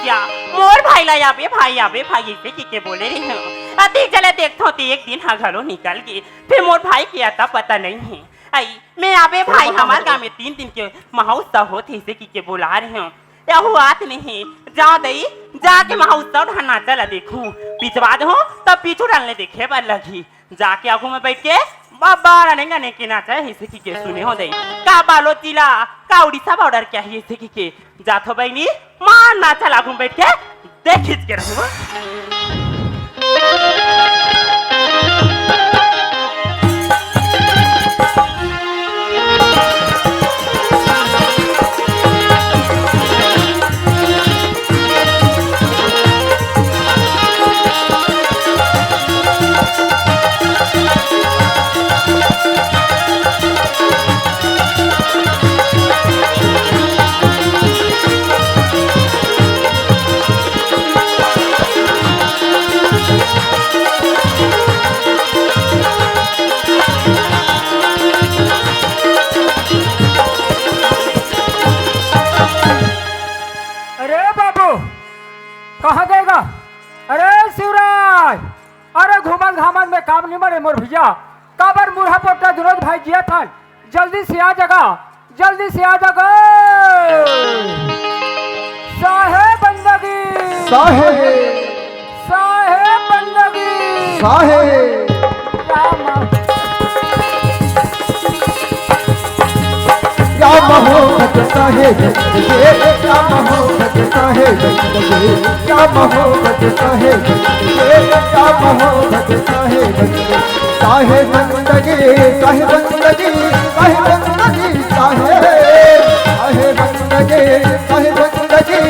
भैया मोर भाई ला आबे भाई ऐसे की बोले रहे हैं अति चले देखो तो एक दिन हाँ घरों निकल गए फिर मोर भाई के आता पता नहीं है आई मैं आबे भाई हमारे गाँव में 3 दिन के महोत्सव होते इसे की बोला रहे हूँ या हुआत नहीं जा दई जाके महोत्सव ढाना चला देखूं पिछवा दो तब पीछू डालने देखे पर लगी जाके आगू में बैठ के बाबा रनेगा ने के नाचा है इसे की सुने हो दई का बालो चिला का उड़ीसा बॉर्डर क्या है इसे की जाथो बहनी मां नाचा लागू बैठ के देख खींच के रहूं कहाँ देगा? अरे शिवराज, अरे घूमन घामन में काम नहीं मरे मोर भैया काबर मुरहा पोटा दुरोज भाई जिया था जल्दी से आ जगा साहेब बंदगी साहेब बंदगी क्या महोहत साहेब क्या महोहत साहेब क्या महोहत साहेब क्या महोहत साहेब साहेब बंदगी साहेब बंदगी साहेब बंदगी साहेब बंदगी साहेब बंदगी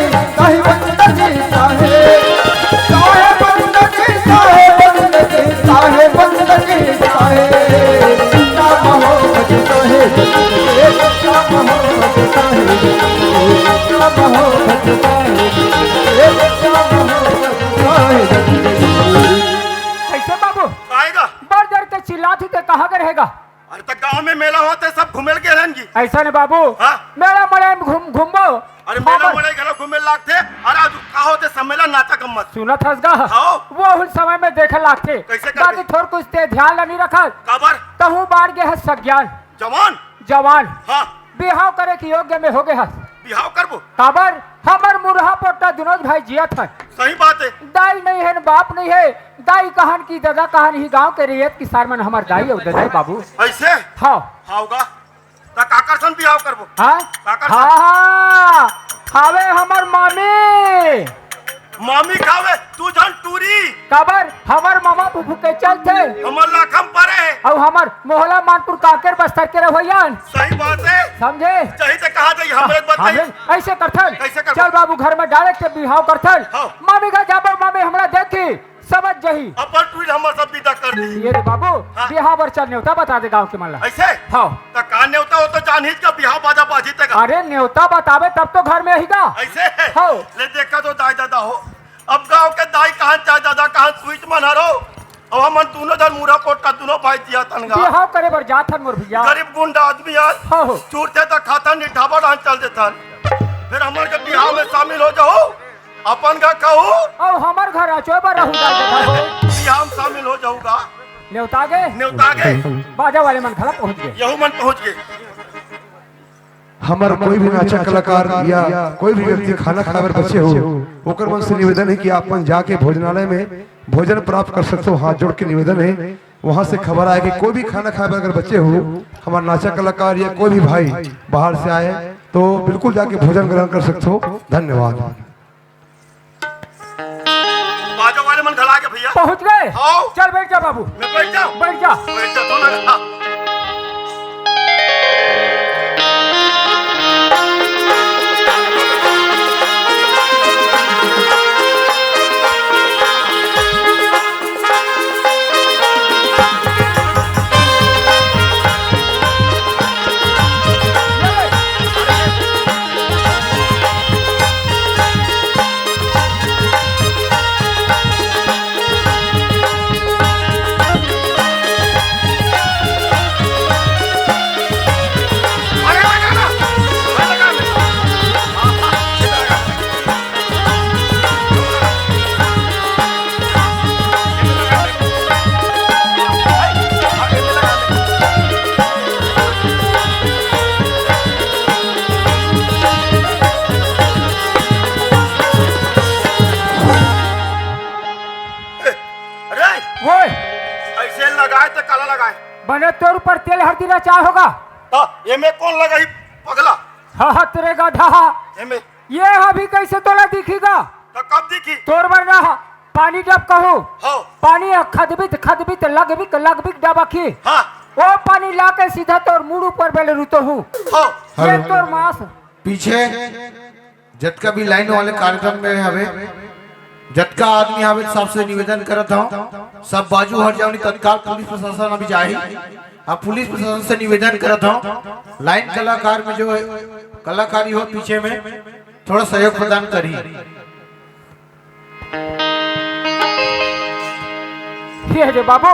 साहेब बंदगी साहेब बंदगी साहेब बंदगी साहेब बंदगी साहेब क्या महोहत साहेब कैसे बाबू आएगा बड़ देर के चिल्लाती ते कहाँ के रहेगा? अरे तो गांव में मेला होता है सब घूमेल के रहेंगी ऐसा नहीं बाबू हाँ? मेला मड़े में घूमो अरे मेला मड़े घरों घूमे लागते अरे आज का होते सम्मेलन नाटक मत सुनत हसगा हाँ? वो उन समय में देखे लागते कैसे कर बाकी थोड़ कुछ ते ध्यान नहीं रखा काबर तहु बाढ़ गए है सज्ञान जवान हाँ बिहाव करे के योग्य में हो गए है बिहाव करबो काबर हमर मुरहा पोटा दुनोज भाई जिया था सही बात है दाई नहीं है न बाप नहीं है दाई कहान की दादा कहान ही गांव के रेत किसान मन हमार दाई और दादा बाबू ऐसे हाँ होगा ता काकरसन बिहाव करबो हाँ काकर हाँ खावे हमर मामी मामी खावे तू जान टूरी काबर हमर मामा फुफू के चलते हमर लाखम परे और हमर मोहला मानपुर काकर बस्तर के रहोयन सही बात है समझे सही से कहा जाई हमरे एक बात नहीं ऐसे करथन कैसे करबो? चल बाबू घर में डायरेक्ट बिहाव करथन हाँ। मामी का जाबर मामी हमरा देखी समझ जही अपन टूरी हमर सब विदा कर दी ये रे बाबू हाँ। बिहाव बर चल न्योता बता दे गांव के मन ला ऐसे हाँ ता कान नेवता हो तो जान हित का बिहाव बाजा बाजी तक अरे न्योता बतावे तब तो घर में आएगा ऐसे हाँ। ले देखा तो दाई दादा हो अब गांव के दाई कहां चाय दादा कहां स्विच मन हरो अब हम दोनों जन मुरा पोटा दोनों भाई दिया तनगा बिहाव करे बर जाथन मोर भैया गरीब गुंडा आदमी यार हाँ हो चूरते तो खाता नहीं ढाबा डांस चल देथन फिर हमर के बिहाव में शामिल हो जाओ अपन का कहू और हमर घर आचो बर रहू जा बिहाव में शामिल हो जाऊंगा न्योता गे न्योता गे बाजा वाले मन खड़ा पहुंच गए यहू मन पहुंच गए हमार कोई भी नाचा कलाकार या कोई भी व्यक्ति खाना खावर बचे हो ओकर मन से निवेदन है कि आप जाके भोजनालय में भोजन प्राप्त कर सकते हो हाथ जोड़ के निवेदन है वहां से खबर आए कि कोई भी खाना खाए अगर बच्चे हो हमारे नाचा कलाकार या कोई भी भाई बाहर से आए तो बिल्कुल जाके भोजन ग्रहण कर सकते हो धन्यवाद बाजा वाले मन खड़ा के भैया पहुंच गए आओ। चल बैठ जा बाबू मैं बैठ जाऊं बैठ जा बैठ जा तो ना होय ऐसे लगाए तो काला लगाए बने तोर ऊपर तेल हल्दी रचा होगा। तो ये में कौन लगाई पगला हाँ तेरे गधा। ये में ये अभी कैसे तोला दिखेगा? तो कब दिखी तोर वरना पानी जब कहूँ हो पानी खदबित खदबित लगबिक लगबिक डबकी हाँ वो पानी लाके सीधा तोर मुड़ ऊपर बेले रुतो हूँ। हो ये तोर मांस पीछे जटका भी लाइन वाले कार्यक्रम में हवे जटका आदमी हवे सबसे निवेदन करत हूं सब बाजू हट जाओ तत्काल पुलिस प्रशासन अभी जाए अब पुलिस प्रशासन से निवेदन करत हूं लाइन कलाकार में जो कलाकारी हो पीछे में थोड़ा सहयोग प्रदान करी। ये रे बाबू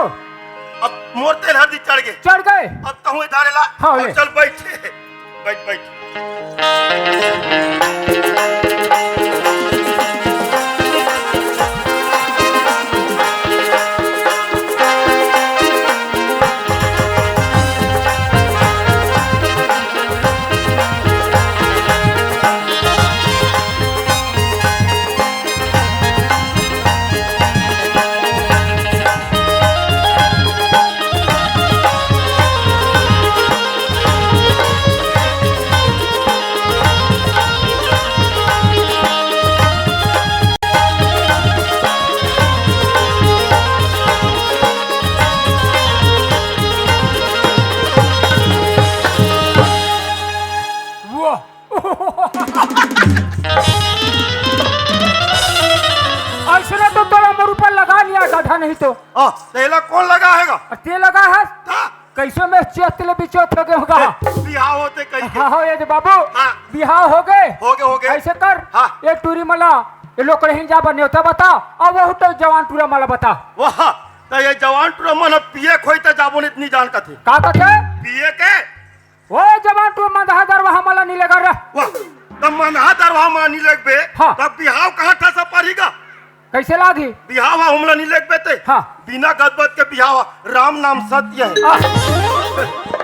अब मोर तेल हल्दी चढ़ गए चढ़ गए। अब कहूँ धारे ला हाँ, अब ले। चल बैठ बैठ बैठ ऐसे तो तोरा मोर ऊपर लगा लिया गधा नहीं तो तेला कौन लगाएगा और ते लगा है कैसे में चेतले बिचोत हो गए होगा। बिहार होते कहीं के हाँ हो ये बाबू हाँ। बिहाव हो गए हो गए ऐसे कर हाँ। ये टूरी मला ये लोग कहीं जा बने होता बता और वो तो जवान टूरा मला बता वाह तो ये जवान टूरा मन पिए खोई तो जाबो इतनी जान का थे का कहते पिए के वो जवान टूरा मंदहादर वहां मला नहीं लगा रहा वाह तब मनहा दरवा मानी लग बे हाँ। तब बिहाव कहाँ था सब पड़ेगा कैसे लागी बिहाव हमला नहीं लग बे ते हाँ। बिना गदबद के बिहाव राम नाम सत्य है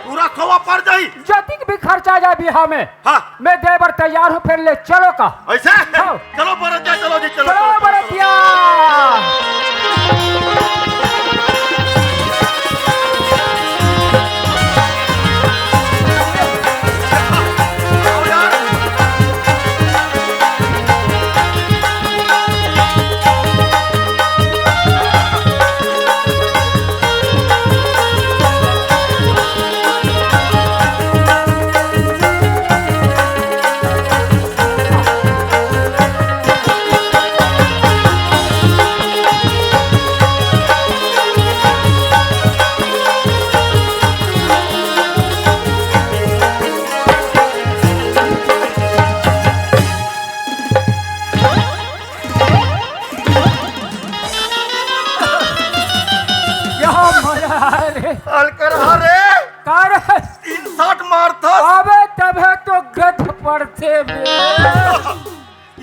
पूरा खोवा पड़ जाई जतिक भी खर्चा जाए बिहार में हाँ मैं देवर तैयार हूँ फिर ले चलो का ऐसे हाँ। चलो बरतिया चलो जी चलो चलो बरतिया। आओ यार। यहाँ मजा रे अलकर हरे कार 360 मारता अबे तबे तो गध पड़ते बे।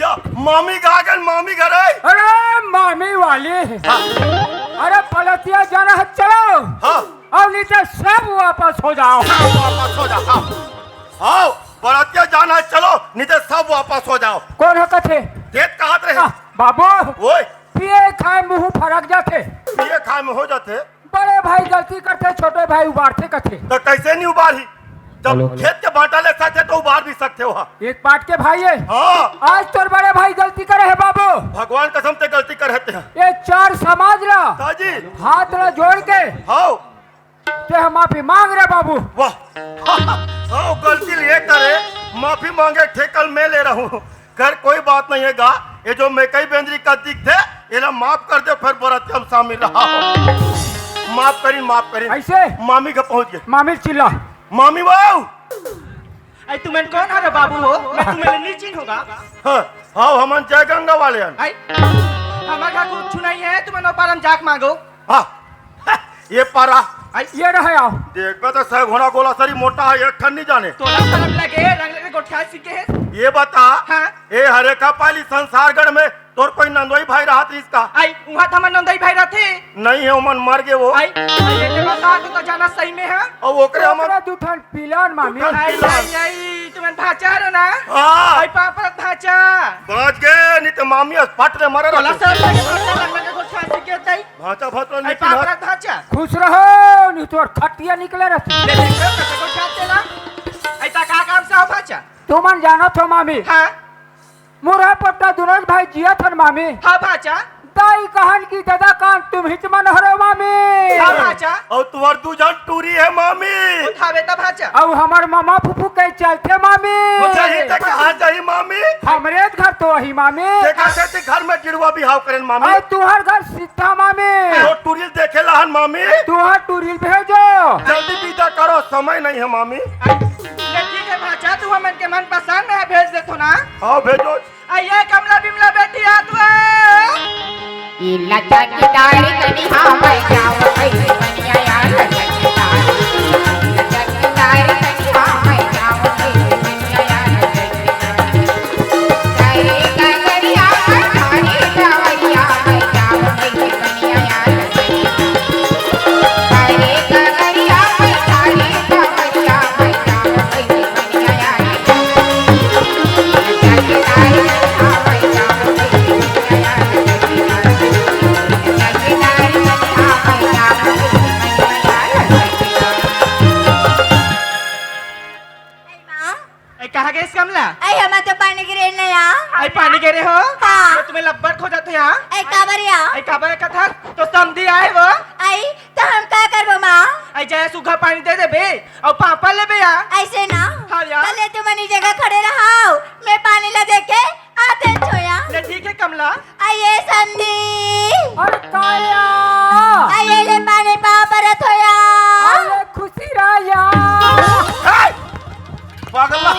या मामी गागन मामी घर है अरे मामी वाली अरे पलटिया जाना है चलो हाँ और नीचे सब वापस हो जाओ। वापस हो जाओ हाँ बरतिया जाना है चलो नहीं तो सब वापस हो जाओ कौन है कथे देख कहाँ रहे बाबू ओए पिए खाए मुंह फरक जाते पिए खाए में हो जाते बड़े भाई गलती करते छोटे भाई उबारते कथे तो कैसे नहीं उबारी जब खेत के बांटा ले सकते तो उबार भी सकते हो एक पाट के भाई है हाँ आज तोर बड़े भाई गलती करे है बाबू भगवान कसम से गलती कर रहते हैं ये चार समाज ला ताजी हाथ ला जोड़ के हाँ ते हम माफी मांग रहे बाबू। वाह हाँ गलती लिए करे माफी मांगे ठेकल मैं ले रहा हूँ कर कोई बात नहीं है गा ये जो मैं कई बेंद्री का दिख थे ये ना माफ कर दे फिर बरत हम शामिल रहा माफ करी ऐसे मामी का पहुंच गए मामी चिल्ला मामी वाऊ आई तुम्हें कौन है रे बाबू हो मैं तुम्हें निर्चिन होगा हाँ हाँ हमन जय गंगा वाले हैं आई हमारा कुछ नहीं है तुम्हें नो पारम जाक मांगो हाँ ये पारा ये रहे आओ देख तो सह घोड़ा गोला सरी मोटा है एक ठन नहीं जाने तो रंग लगे रंग लगे गोठिया सीखे है ये बता हाँ। ये हरेका पाली संसारगढ़ में तोर कोई नंदोई भाई रहा थी इसका आई वहाँ था मन नंदाई भाई रहते नहीं है उमन मर गए वो आई ये के बता तो जाना सही में है और ओकरे हमन ओकरा दूठन पिलान मामी दूठन आई आई आई तुम्हें भाचा रो ना हाँ आई पापा भाचा बच गए नहीं तो मामी पट रे मरे तोला रहते सब लगे भाचा लगने के कुछ फांसी के तई भाचा भाचा आई नहीं पापा भाचा खुश रहो नहीं तो खटिया निकले रहती ले देखो कैसे को छाते ना आई ता का काम से हो भाचा तुम मन जाना थो मामी हां मुरा पट्टा दुनों भाई जिया थन मामी हां भाचा दाई कहन की दादा कान तुम हिच मन हरो मामी हां भाचा और तुम्हार दू जन टूरी है मामी उठावे ता भाचा अब हमार मामा फूफू कह चलते मामी चाहिए तो कहाँ चाहिए मामी हमरे घर तो वही मामी देखा कहते घर में गिरवा बिहाव करें मामी और तुहर घर सीधा मामी तो टूरिल देखे लहन मामी तुहर टूरिल भेजो जल्दी विदा करो समय नहीं है मामी ले ठीक है भाचा तू हमन के मन पसंद है भेज दे तो ना हाँ भेजो आइए कमला बिमला बेटी आ तू लचकदार कनिहा मैं जाऊं कैसे बनिया यार लचकदार कनिहा मैं जाऊं कैसे बनिया यार करे करिया मैं थारी दवैया मैं जाऊं कैसे बनिया यार करे करिया मैं थारी दवैया मैं जाऊं कैसे बनिया यार लचकदार कनिहा मैं जाऊं कैसे बनिया यार आई कहां गए इस कमला आई हमें तो पानी गिरे नया आई पानी गिरे हो हाँ। मैं तुम्हें लब्बर खो जाते यहाँ आई काबरिया आई काबर का था तो समझी आए वो आई तो हम क्या करबो माँ आई जाए सूखा पानी दे दे बे और पापा ले बे यार ऐसे ना हाँ यार। पहले तुम अपनी जगह खड़े रहो मैं पानी ला दे के आते छोया ले ठीक है कमला आइए संदी अरे काया आइए ले पानी पापर थोया अरे खुशी राया पागला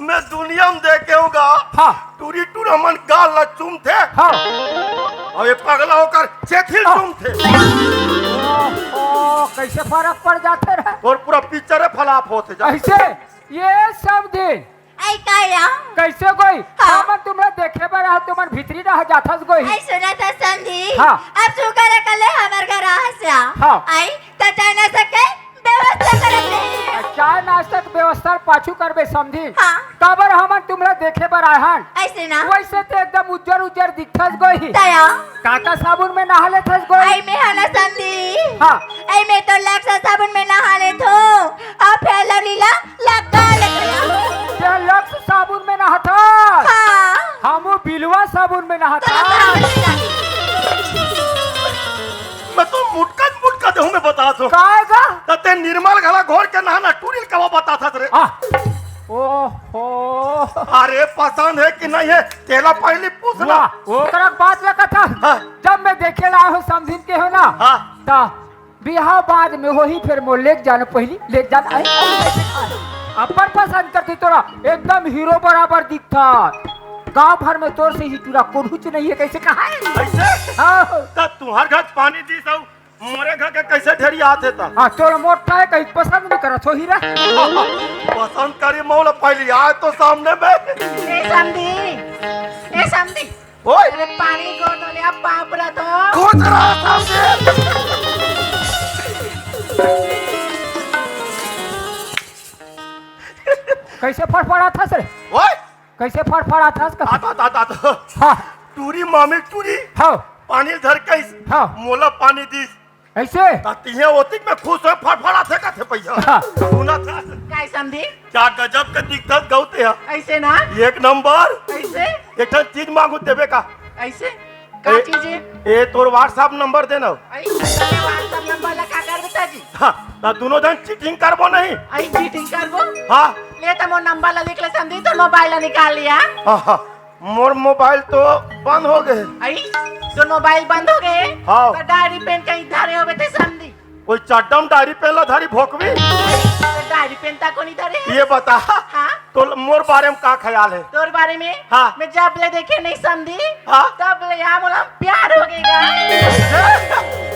मैं दुनिया में देखे होगा हाँ टूरी टूर हमन गाल ला चूम थे हाँ और ये पगला होकर चेथिल चूम थे ओ कैसे फर्क पड़ जाते रहे और पूरा पिक्चर फलाप होते जा ऐसे ये सब दिन आई काया कैसे गोई हाँ। हमन तुमरा देखे बर रहा तुमन भीतरी रह जाथस गोई आई सुना था संदी हाँ। अब सुकर कले हमर घर आसा हाँ। आई तो चाह न सके व्यवस्था करते हैं चाय नाश्ता के व्यवस्था पाछू करबे समझी हाँ। काबर हमन तुमरा देखे बर आहन ऐसे ना वैसे तो एकदम उज्जर उज्जर दिखथस गोई दया काका साबुन में नहा लेथस गोई आई में हना संदी हाँ आई में तो लक्ष्य साबुन में नहा ले थो और फिर लवलीला लगा ले ये लक्ष्य साबुन में नहाता हाँ हमू बिलवा साबुन में तो नहाता मैं तो मुटका मुटका दे मैं बता दो काएगा तते निर्मल गला घोर के नहाना टूरिल कवा बता था रे ओहो अरे पसंद है कि नहीं है तेला पहले पूछना वाह ओकरा बात लगा था हाँ। जब मैं देखे ला हो समझिन के हो ना हाँ ता बिहाव बाद में वही फिर मोर लेक जाने पहली लेक जान आई अपन पसंद करती तोरा एकदम हीरो बराबर दिखता गांव भर में तोर से ही तोरा कुछ नहीं है कैसे कहा है ऐसे हाँ तो तुम्हार घर पानी दी सब मोरे घर के कैसे ढेरी आते था हाँ तोरा मोटा है कहीं पसंद नहीं करत हो हीरा पसंद करी मौला पहले आए तो सामने में ए समधी ओए अरे पानी को तो ले अब पापड़ा तो खोज रहा सामने कैसे फड़फड़ा था सर ओए कैसे फड़फड़ा था आता आता आता हाँ टूरी मामी टूरी हाँ पानी धर के हाँ मोला पानी दी ऐसे ताती होती में खुश हो फड़फड़ा थे का थे पैसा हाँ। सुना था काय समधी क्या गजब का दिखत गौते है ऐसे ना एक नंबर ऐसे एक चीज मांगू देवे का ऐसे का चीज है ए तोर व्हाट्सएप नंबर देना आई व्हाट्सएप नंबर ला का कर बता जी हाँ ता दोनों जन चीटिंग करबो नहीं आई चीटिंग करबो हाँ ले तो मोर नंबर ला लिख ले समधी तो मोबाइल ला निकाल लिया हाँ मोर मोबाइल तो बंद हो गए आई तो मोबाइल बंद हो गए हाँ। तो डायरी पेन कहीं धरे हो बेटे समधी कोई चड्डम डायरी पेन ला धारी भोकवी तो डायरी पेन ता को नहीं धरे ये बता हाँ तो मोर बारे में का ख्याल है तोर बारे में हाँ। मैं जब ले देखे नहीं समझी हाँ। तब ले यहाँ बोला प्यार हो गएगा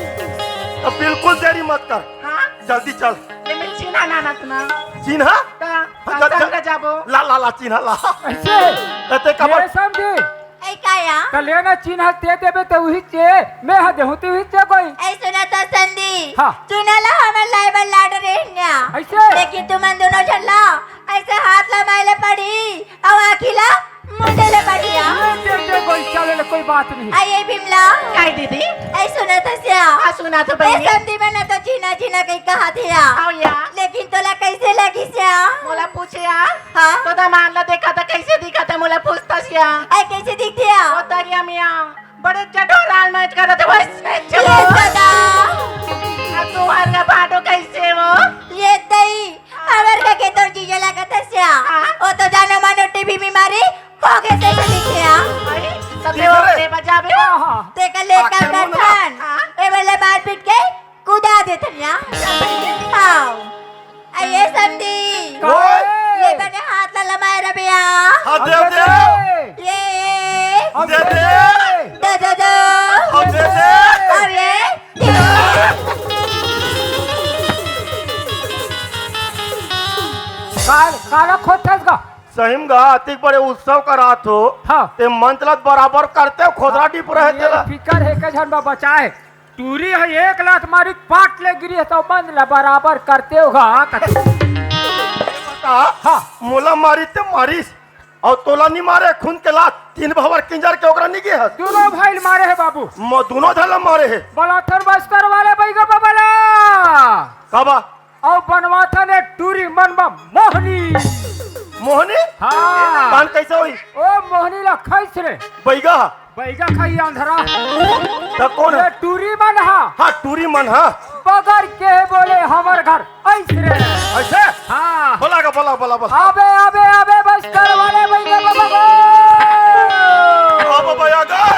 तो बिल्कुल देरी मत कर हाँ जल्दी चल ले मैं चिन्हा ना ना चिन्हा ता संग जाबो ला ला ला चिन्हा ला ऐसे तते ये कबर समझी ए काया कल्याण चिन्ह ते देबे तो वही चे मैं हा देहु ते वही चे कोई नहीं ऐ सुना तो संदी हाँ। चुनाला हमर लाइबल लाड रहन्या ऐसे लेकिन तुम दोनों चलला ऐसे हाथ ला मैले पड़ी और आखिला मुंडे ले पड़िया कोई चले कोई बात नहीं आइए बिमला काय दीदी ऐ सुना तो सिया हाँ सुना तो ऐ बहनी संदी मैंने तो चीना चीना कहीं कहा थिया आओ या लेकिन तोला कैसे लगी सिया मोला पूछे या हाँ तो दामान ला देखा था कैसे दिखा था मोला पूछता सिया ऐ कैसे दिखतिया ओ दरिया मिया बड़े चटोराल मैच कर रहे थे वैसे ये चलो सदा तुम्हारे का बाटो कैसे वो ये दई अगर का के तोर चीज लगा तस्या ओ तो जानो मानो टीवी बीमारी हो के से दिखतिया सबे वो रे बजाबे हाँ ते का लेकर बैठन ए वाले बाल पीट के कूदा देथनिया हां आइए संदी ये बने हाथ ला लमाए रबिया हाँ दे दे ये दे दे दो हाँ दे दे और ये काला खोथस का सहीम गा अतिक बड़े उत्सव का रात हो हाँ ते मंतलत बराबर करते हो खोदरा टिप रहे तेला फिकर है के झन बचाए टूरी है 1 लाख मारी पाट ले गिरी है तो बंद ला बराबर करते होगा हाँ मोला मारी ते मारिस और तोला नहीं मारे खून के लात 3 भवर किंजर के ओकरा नहीं गए दोनों भाई मारे है बाबू दोनों धला मारे है बलाथर बस्तर वाले बैगा बाबला काबा और बनवाथा ने टूरी मनबा मोहनी मोहनी हाँ पान कैसे हुई ओ मोहनी ला खैस रे बैगा बैगा खाई अंधरा तो कौन ये है टूरी मन हा हाँ टूरी मन हाँ बगर के बोले हमर घर ऐसे रे ऐसे हाँ बोला का बोला बोला बोला आबे आबे आबे बस्तर वाले बैगा बाबा अब भैया गए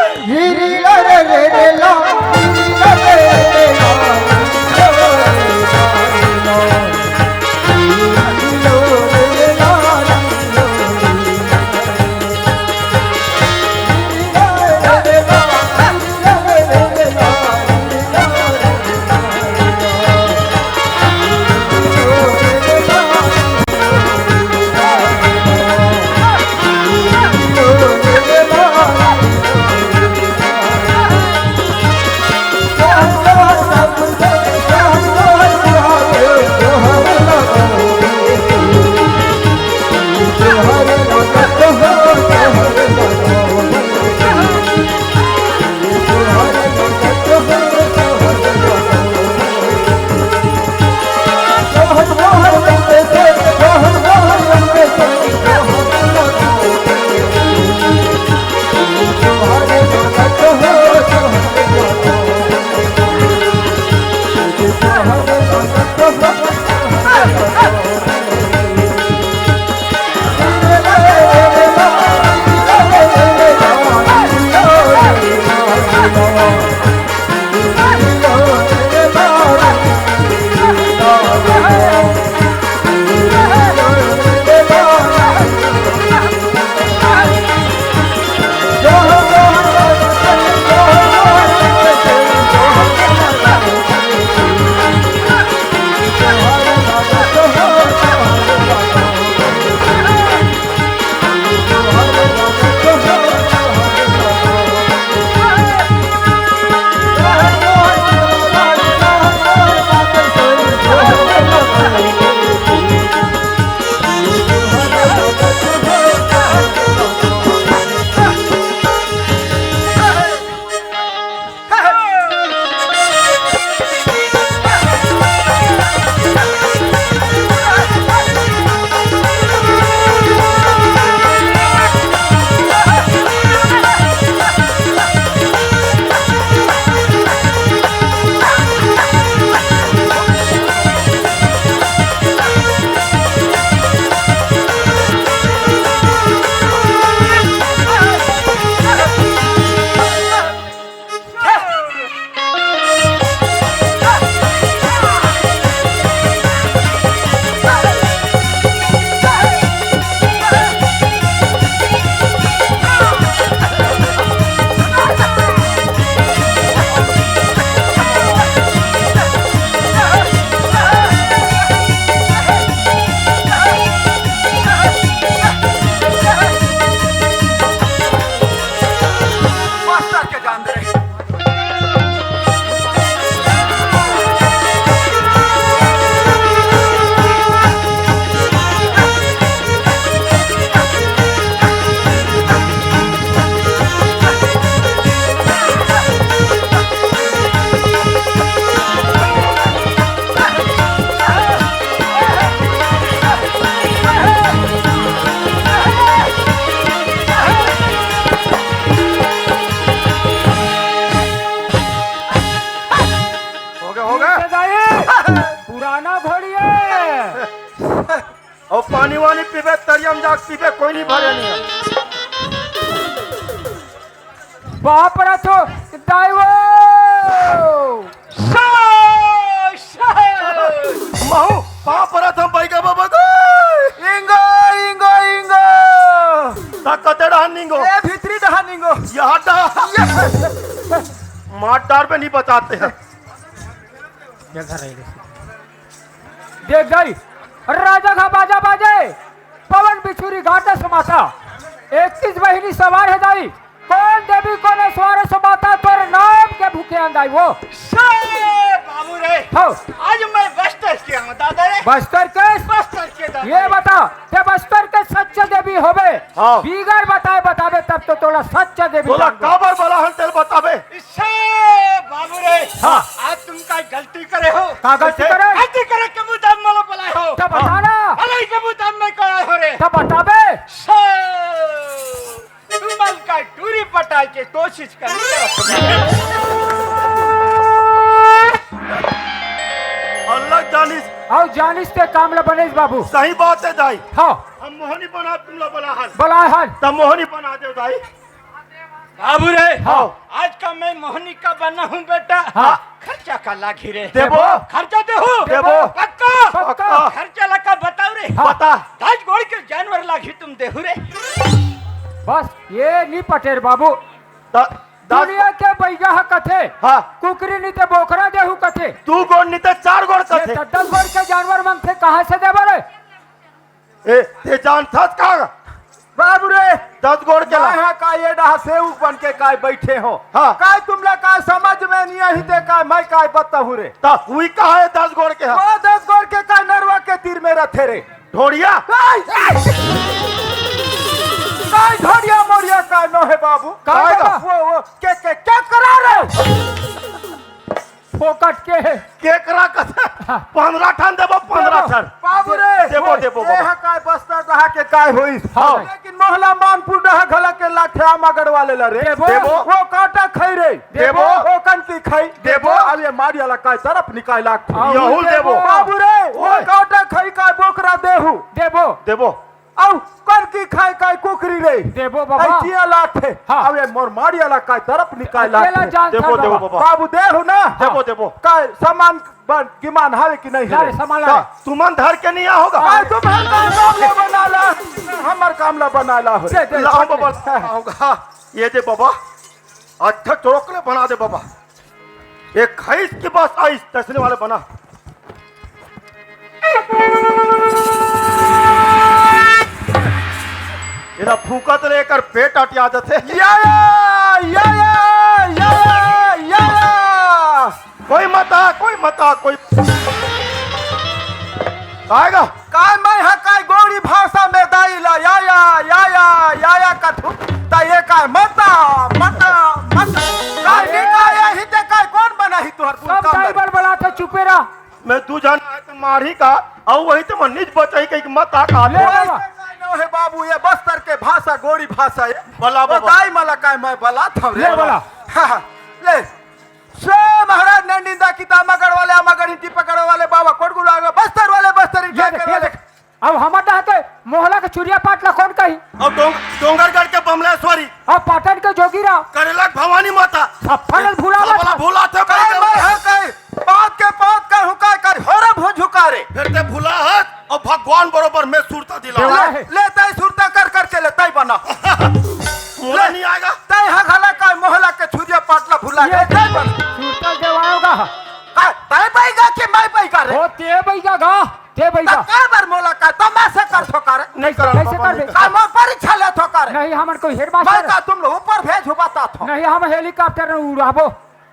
पाना घोड़िए और पानी वानी पीबे तरियम जाग पीबे कोई नहीं भरे नहीं है। बाप रे तो दाइवो महू पा परत हम बाइका बाबा को इंगो इंगो इंगो ताकते डानिंगो ए भीतरी दहानिंगो यहाँ डा मार डार पे नहीं बताते हैं। देख गई राजा का बाजा बाजे पवन बिछुरी घाटा समाता 31 बहिनी सवार है दाई कौन देवी कौन सवार समाता तोर नाम के भूखे अंदाई वो बाबू रे हो आज मैं बस्तर के हूँ दादा रे बस्तर के बस्तर के दादा ये बता ते बस्तर के सच्चे देवी होवे हाँ। बीगर बतावे तब तो तोला सच्चा देवी बोला जान गो। काबर बला हन तेल बतावे इससे बाबू रे हाँ। आज तुम का गलती करे हो का गलती करे गलती करे के मुताबिक मला बुलाए हो तब बताना अलग के मुताबिक मैं करा हो रे तब बतावे तुम का दूरी पटाई के कोशिश अल्लाह जानिस और जानिस ते कामला बनेश बाबू सही बात है दाई। हाँ हम मोहनी बना तुम लोग बला हन बोला है तब मोहनी बना दे दाई। बाबू रे हाँ। आज का मैं मोहनी का बना हूँ बेटा हाँ। खर्चा का लागी रे देबो खर्चा दे हो देबो पक्का पक्का। खर्चा लगा बताओ रे हाँ। बता ताज गोड़ के जानवर लागी तुम देहु रे बस ये नहीं पटेर बाबू दुनिया के बैगा कथे हाँ कुकरी नहीं ते बोकरा देहू कथे तू गोड़ नहीं तो चार गोड़ ये कथे 10 गोड़ के जानवर मंगते कहाँ से देबो रे ए ते जान थस का बाबू रे 10 गोड़ के ला है का ये डहा सेव बन के काय बैठे हो हाँ। काय तुमला काय समझ में नहीं आई ते काय मैं काय बताहू रे ता हुई कहा है 10 गोड़ के हाँ वो 10 गोड़ के काय नरवा के तीर में रथे रे ढोड़िया काय धोड़िया मोड़िया काय नो है बाबू काय का बा? वो क्या करा रे फोकट के केकरा कथे 15 ठन देबो 15 ठन बाबू रे देबो देबो ये है काय बस्तर रहा के काय होई हाँ। लेकिन मोहला मानपुर रहा घला के लाखे आमागढ़ वाले ला रे देबो। वो काटा खाई रे देबो। वो कंती खाई देबो। अब ये मारिया ला काय तरफ निकाल लाख यहू देबो बाबू रे वो ओए। काटा खाई काय बोकरा देहू देबो देबो औ कन की खाई काय कुकरी रे देबो बाबा ऐतिया लाखे हाँ। अब ये मोर मारिया ला काय तरफ निकाल अकेला लाख जान देबो था देबो बाबा बाबा बाबू देहू ना देबो देबो काय सामान गिमान हावे कि नहीं लारे है संभाल ता लारे तुमन धर के नहीं होगा काय तुम हर कामला बनाला हमर कामला बनाला हो दे, दे, लाओ छोड़ बाबा होगा ये दे बाबा अच्छा चोकले बना दे बाबा एक खईस की बस आइस तसने वाले बना इना फूकत लेकर पेट अटिया जाते या कोई मता कोई आएगा काय मैं है काय गौरी भाषा में दाईला या कथु ता ये काय मता काय निकाय ही ते काय कौन बना ही तोहर पूरा सब काम ड्राइवर बोला था चुपे रहा मैं तू जाना है तो मारी का और वही तो मन निज बचाई कहीं मत आका ले बाबा है बाबू ये बस्तर के भाषा गोरी भाषा है बला वो बाबा दाई मला काय मैं बला था ले बोला हाँ, ले से महाराज ने निंदा की तामागढ़ वाले आमागढ़ हिंदी पकड़ वाले बाबा कोटगुल आगे बस्तर वाले बस्तर ये देख ये देख अब हमारा हते मोहला के चुरिया पाटला कौन कही और डोंगरगढ़ के बमलेश्वरी अब पाटन के जोगीरा करेला भवानी माता सफल भूला बोला भूला थे काय मैं है काय बात के बात कर हुका कर होरा भो झुका रे फिर ते भूला है और भगवान बरोबर में सुरता दिला देवा। ले ले तय सुरता कर कर के ले तय बना मोला नहीं आएगा तय हा घला काय मोहला के छुरिया पाटला भुला ये के तय बन सूरतल देवायोगा काय तय पाईगा के मैं पाईगा रे हो ते बैगा गा ते बैगा का बार मोला का तमाशा कर थो कर नहीं करा कैसे कर दे का मोर परीक्षा ले थो कर नहीं हमन कोई हेड मैं मास्टर का तुम लोग ऊपर भेज हुबाता थो नहीं हम हेलीकॉप्टर में उड़ाबो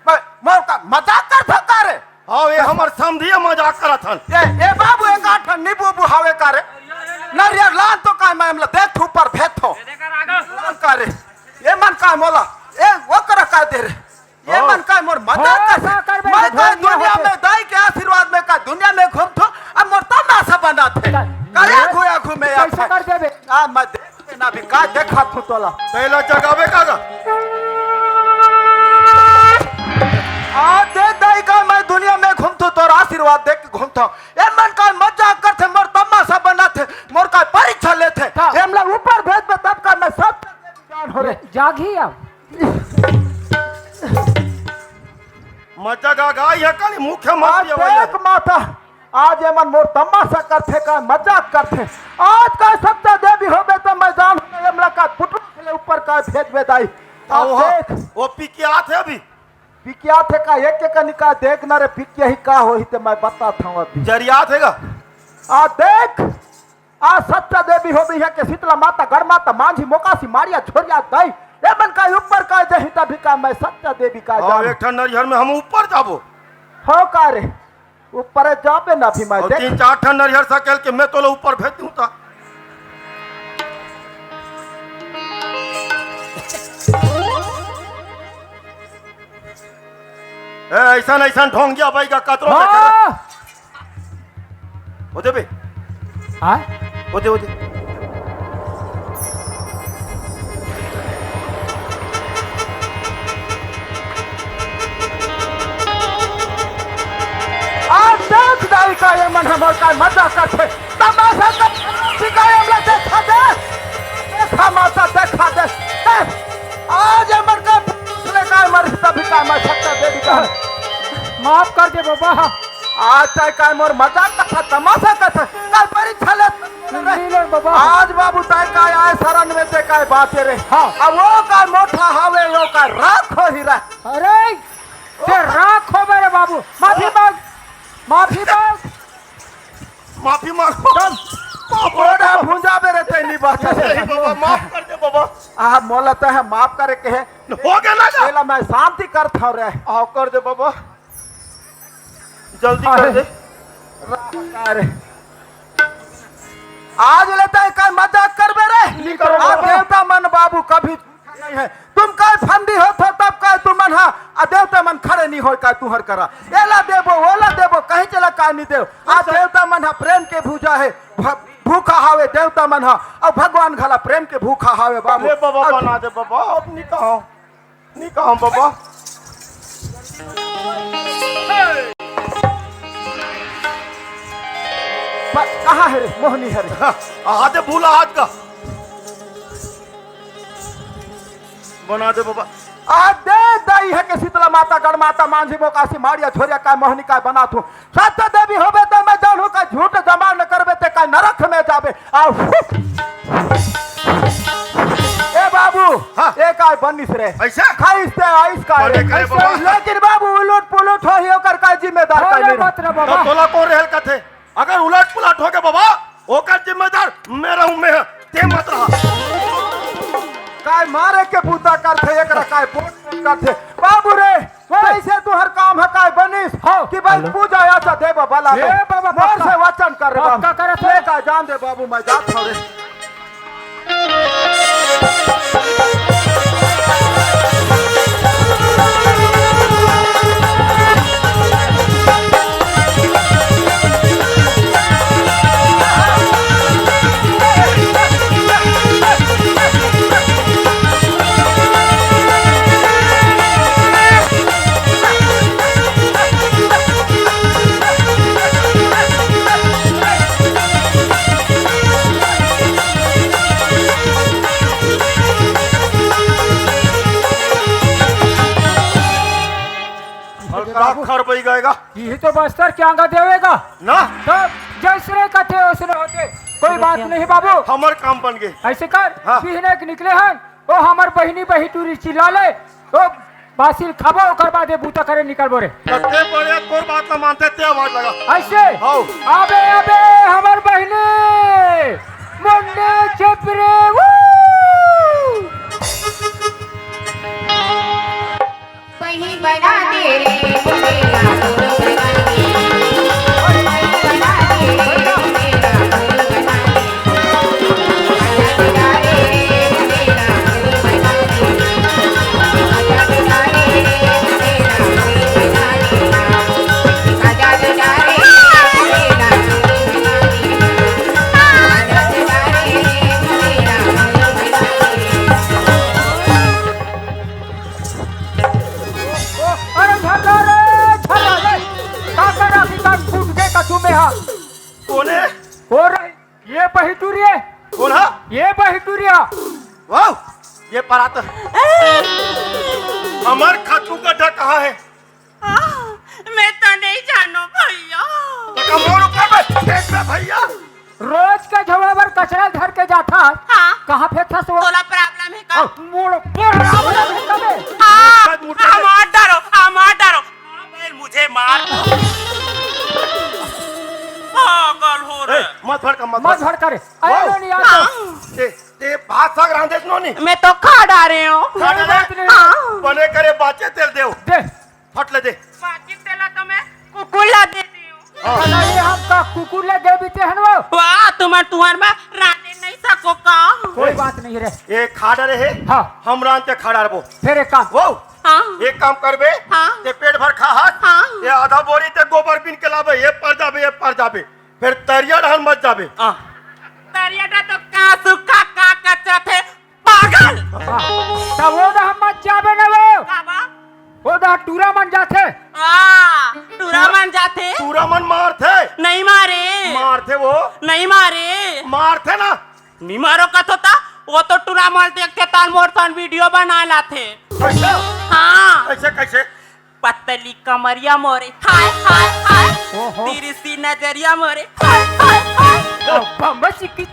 मैं मोर का मजाक कर थो कर हाँ ये हमार समझिए मजाक करा था ए बाबू एक आठ नींबू बुहावे कर नरियर लान तो काय मैं हमला देख ऊपर भेज थो कर ये मन का मोला ए वो कर का दे रे ये मन का मोर मजाक ऐसा कर कर बे, मैं तो धोनिया दुनिया होते। में दाई के आशीर्वाद में का दुनिया में घूम थो अब मोर तमाशा बना थे करे घुया घूमे कैसे कर देबे आ मैं देख ना भी का देखा थू तोला पहला जगावे कागा आ दे दाई का मैं दुनिया में घूमतो तोर आशीर्वाद देख के घूमतो भाई है कल मुख्यमंत्री आज है देख माता आज एमन मोर तमाशा करथे का मजाक करथे आज का सत्ता देवी होबे तो मैं जान हमला का फुटबॉल खेले ऊपर का भेजबे दाई अब देख वो पिकिया थे अभी पिकिया थे का एक निका देख ना रे पिकिया ही का होई ते मैं बताता हूं अभी जरिया थेगा आ देख आज सत्ता देवी होबी है के शीतला माता गढ़ माता मांझी मोकासी मारिया छोरिया दाई एमन का ऊपर का जही तभी का मैं सत्ता देवी का और जान एक ठन नरिहर में हम ऊपर जाबो हो का रे ऊपर जाबे ना भी मैं और देख 3-4 ठन नरिहर सकेल के मैं तो लो ऊपर भेज दूं ता ऐसा ढोंग गया भाई का कतरो हाँ ओदे बे हाँ ओदे ओदे आज देख दाई का ये मन हमर का मजा करथे तमाशा कर सिकाय हमला देखा दे देखा माता देखा दे आज हमर का ले का मर तभी का मैं सत्ता देवी का माफ कर दे बाबा आज तय का मोर मजाक कथा तमाशा कथा कल परीक्षा ले नीले बाबा आज बाबू तय का आए शरण में ते का बाते रे हाँ। अब वो का मोठा हावे वो का राख हो ही रहा अरे ते राख हो मेरे बाबू माफी मांग माफी मांगो ओडा भुंजा बेरे ते नहीं बात नहीं बाबा माफ कर दे बाबा आ मोलता है माफ करे के है हो गया ना पहला मैं शांति करता रे आओ कर दे बाबा जल्दी कर दे अरे आज लेता है का मजाक कर बे रे नहीं करो आप बाबा। देवता मन बाबू कभी नहीं है तुम का फंदी हो तो तब का तुम मन हा आ देवता मन खड़े नहीं हो का तू हर करा एला देबो ओला देबो कहीं चला का नहीं देव आ देवता मन हा प्रेम के भूजा है भूखा हावे देवता मन हा और भगवान घला प्रेम के भूखा हावे बाबू ले बाबा बना दे बाबा अब नहीं कहा बाबा कहाँ है रे मोहनी है रे आधे भूला आज का बना दे बाबा आज दे दाई है के शीतला माता गढ़ माता मांझी मोकासी मारिया छोरिया का मोहनी का बना तू सत्य देवी होबे तो मैं जानू का झूठ जमा न करबे ते का नरक में जाबे आ ए बाबू हाँ। एक आय बनिस रे ऐसा खाइस ते आइस का रे बने करे ऐसे बाबा। लेकिन बाबू उलट पुलट हो ही ओकर का जिम्मेदार का अरे नहीं मत रे तो बाबा तोला कौन रहल का थे अगर उलट पुलट हो गया बाबा ओकर जिम्मेदार मैं रहूं मैं ते मत रहा काय मारे के बूता करथे एकरा काय पोट करथे बाबू रे ऐसे तू हर काम है काय बनिस हाँ। कि भाई पूजा आचा देव भला ए बाबा, मोर पक्का। से वचन कर रे पक्का बाबू करत है। ले का जान दे बाबू मैं जात हूं रे खर बई गएगा यही तो बस्तर क्या आंगा देवेगा ना तब जैसने कथे उसने होते कोई बात नहीं बाबू हमार काम बन गए ऐसे कर हाँ। बिहने के निकले हैं ओ हमर बहिनी बही टूरी चिल्ला ले ओ बासिल खाबो ओकर बादे बूता करे निकल बोरे कते बड़े कोई बात ना मानते ते आवाज लगा ऐसे हाउ अबे अबे हमर बहिनी मुन्ने छिपरे वही बना दे रे मेरा गुरु बना दे और वही बना दे रे मेरा गुरु बना दे बना दे मेरा गुरु बना दे बना दे मेरा गुरु बना दे बना दे मेरा गुरु बना अरे झगड़ा रे झगड़ा रे का करा की कान फूट गए का तुम्हें हां कौन है हो रही ये बहिटूरिये कौन है ये बहिटूरिया वाह ये परात हमार खातू का डर कहाँ है मैं हाँ कहाँ फेंक था सो तोला प्रॉब्लम है का मोड़ मोड़ हाँ मार डालो हाँ, बैल मुझे मार पागल हो ए, रहे मत भड़का मत मत भड़का रे अरे नहीं आता ते भात साग रांधे नो नी मैं तो खा डाले हूँ खाने दे हाँ बने करे बाचे तेल देव दे फट ले दे बाकी तेला तो मैं कुकुला देती हूँ नहीं हम का कुकुर ले गए बीते हैं वो वाह तुम्हार में रांधे नहीं सको का कोई बात नहीं रे ये खाड़ा रहे हाँ हम रांधते खाड़ा रहो फिर एक काम वो हाँ एक काम करबे हाँ। ते पेट भर खा हाथ हाँ। ये आधा बोरी ते गोबर बीन के लाबे ये पर जाबे फिर तरिया रहन मत जाबे तरियाटा तो का सुखा का कच्चा थे पागल तब वो ना हम मत जाबे ना बाबा वो ना टूरा मन जाते टूरा मान जाते पूरा मन मार थे नहीं मारे वो नहीं मारे मार थे ना नहीं मारो का तो था वो तो टूरा माल देखते तान मोर तान वीडियो बना लाते कैसे हाँ कैसे कैसे पतली कमरिया मोरे हाय हाय हाय ओहो। तिरसी नजरिया मोरे हाय हाय हाय बम्बा चिक्की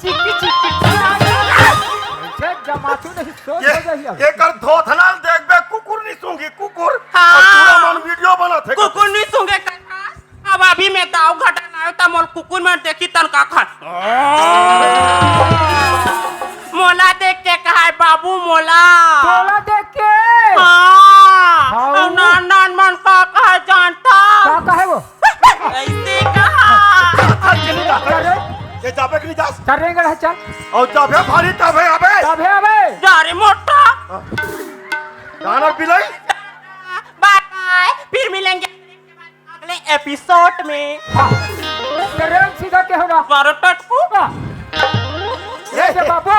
जमातू नहीं सोच ये हो जाइए ये कर धोथनाल देखबे कुकुर नहीं सूंघी कुकुर हाँ। और पूरा मन वीडियो बना थे कुकुर नहीं सूंघे का अब अभी मैं दाव घटा लाया था मोर कुकुर में देखी तन का खा मोला देख के कहा है बाबू मोला तोला देख के हाँ हाँ। और नान नान मन का कहा जानता क्या कहे वो ऐसे कहा करे ये जाबे कि नहीं जा करेंगे रह चल और जाबे भारी तबे अबे तब है अबे जा रे मोटा गाना बिलाई बाय बाय फिर मिलेंगे अगले एपिसोड में ट्रेन सीधा के होगा बारो टटकू ये बाबू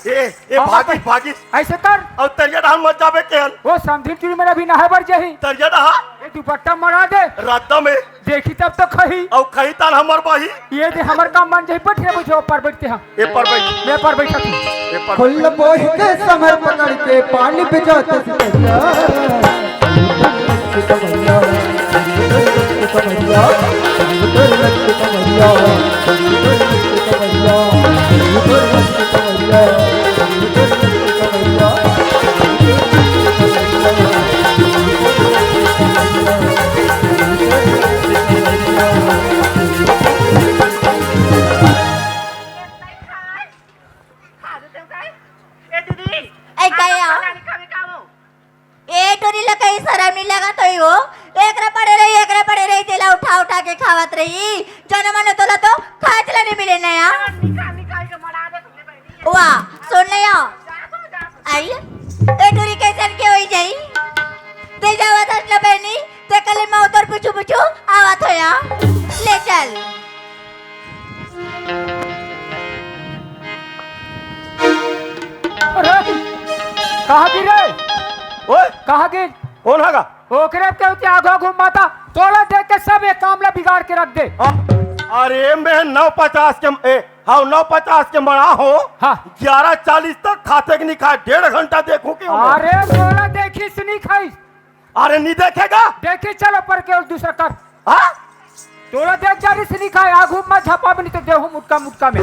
ये भागी भागी ऐसे कर और तरिया रहन मत जाबे केहन वो समझी चुरी मेरा भी नहा बर जही तरिया रहा ये दुपट्टा मरा दे रात में देखी तब तो खही और खही तान हमर बाही ये दे हमर काम मान जही बैठे बुझो पर बैठते हम ये पर बैठ मैं पर बैठा थी ये पर फुल बोह के समर पकड़ के पानी पे जाते सिकरिया ऐ गया ए टोरीला काही शरम नहीं लगा तो हो एकरा पड़े रही तेला उठा उठा के खावत रही जन मन तोला तो खाचला नहीं मिले नया वाह सुन लिया आई ए टोरी कैसन के होई जाई ते जावत असला बहनी ते कले मैं उतर पूछू पूछू आवत होया ले चल अरे कहाँ गिर रे ओए कहाँ गिर कौन हैगा ओकरे के उते आधा घुमाता तोला देख के सब एक कामला बिगाड़ के रख दे अरे मैं 950 के हाँ 950 के मरा हो हाँ 11:40 तक खाते कि नहीं खाए 1.5 घंटा देखूं क्यों अरे तोला देखी सुनी खाई अरे नहीं देखेगा देखी चलो पर के और दूसरा कर हाँ तोला देख जारी सुनी खाई आगू मत झपा भी नहीं तो देहू मुटका में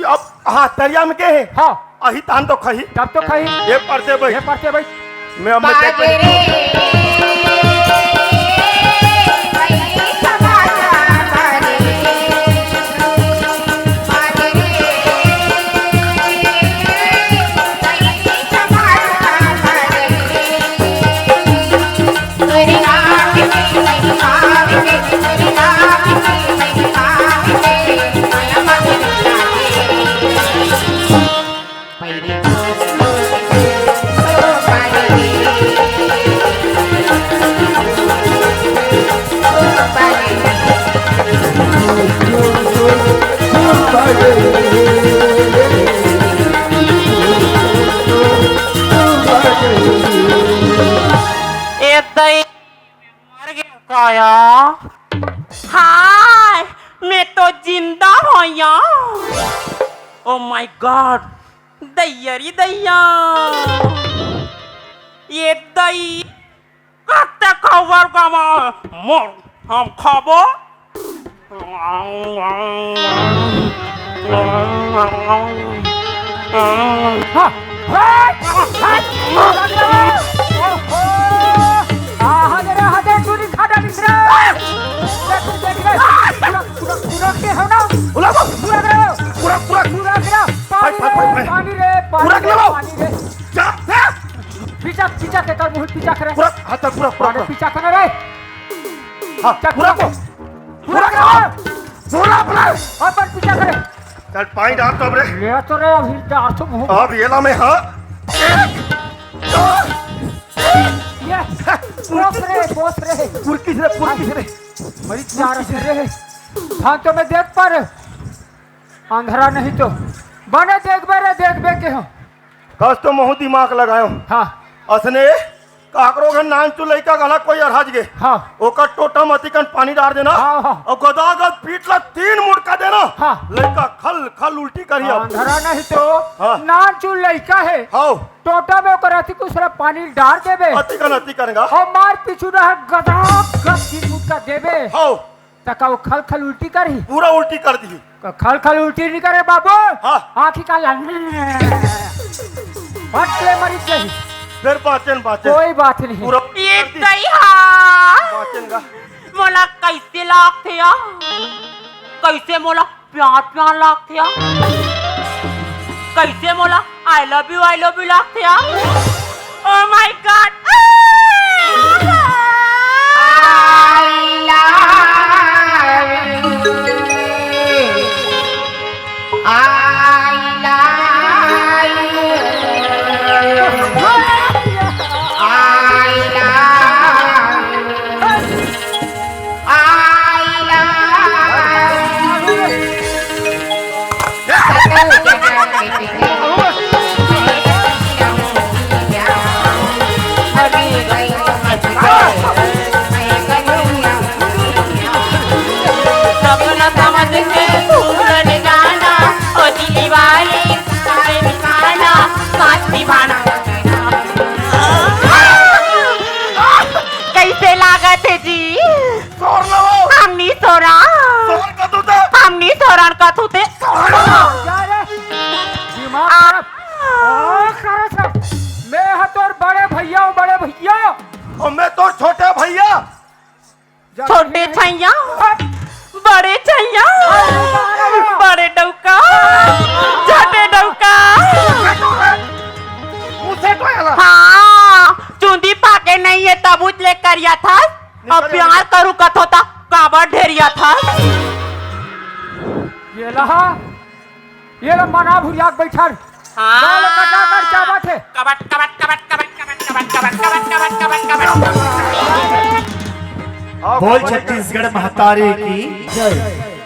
अब हाँ तरिया में के है हाँ अही तान तो खही तब तो खाई ये पढ़ते ये भाई पढ़ते भाई मैं अब मैं देख बाजरे मर गया काया हाय मैं तो जिंदा हूँ ओ माय गॉड दैयरी दैया ये दई कत्ते खबर गमा मोर हम खाबो हाँ, हदे चूरी खाना दिख रहा है। देख रहे, पूरा के हो ना? उला को पूरा करो, पूरा करो। पानी रे, पूरा के लो। पानी रे। जा पीछा के कर मुंह पीछा करे। पूरा हाथ पूरा पानी पीछा करे रे। हां पूरा को पूरा अपन पीछा करे। चल पानी डाल तो रे ले तो रे अभी डाल तो मुंह। अब येला में हां ये पोस रे पुरकी से मरी चार से रे। हाँ तो मैं देख पा रहे अंधेरा नहीं तो बने देख बे के हो। कस तो महु दिमाग लगायो हाँ असने काकरो घन नान चु लइका गला कोई अरहज गे हाँ ओकर टोटा मती कन पानी डाल देना हाँ, हाँ। और गदागद पीट ला 3 मुड़का देना हाँ। लइका खल उल्टी करिया अंधेरा नहीं तो हाँ। नान चू लइका है हां टोटा में ओकर अति कुछ पानी डाल देबे अति करेगा और मार पीछू रह गदा गद तीन मुटका देबे हां तका वो खल उल्टी करी पूरा उल्टी कर दी खल उल्टी नहीं करे बाबू। हाँ। आँखी का बटले मरी चाहिए फिर पाचन कोई बात नहीं। पूरा ये सही हाँ पाचन का मोला कैसे लाख थे या कैसे मोला प्यार लाख थे या कैसे मोला आई लव यू लाख थे या ओह माय गॉड सपना समझ के भूल जाना ओ दिली वाली निकाना साथ निभाना कैसे लागत है जी सोर लो हमनी सोरा सोर का तू तो हमनी सोरान का थूते दिमाग खराब मैं हतोर बड़े भैया और मैं तो छोटे भैया छोटे छैया बड़े छैया बड़े डौका छोटे डौका मुझसे तो आला हाँ चूंदी पाके नहीं है तबूत ले करिया था अब प्यार करू कथो था काबा ढेरिया था ये ला मना भुरिया बैठा गाल कटा कर चाबत है कबट कबट कबट कबट कबट कबट कबट कबट कबट कबट कबट बोल छत्तीसगढ़ महतारी की जय।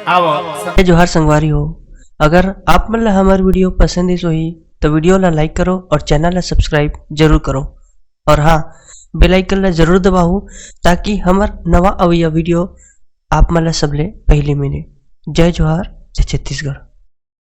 आओ जोहार संगवारी हो। अगर आप मन ला हमार वीडियो पसंद इस होही तो वीडियो ला लाइक करो और चैनल ला सब्सक्राइब जरूर करो और हाँ बेल आइकन ला जरूर दबाओ ताकि हमार नवा अवैया वीडियो आप मन ला सबले पहले मिले। जय जोहार जय छत्तीसगढ़।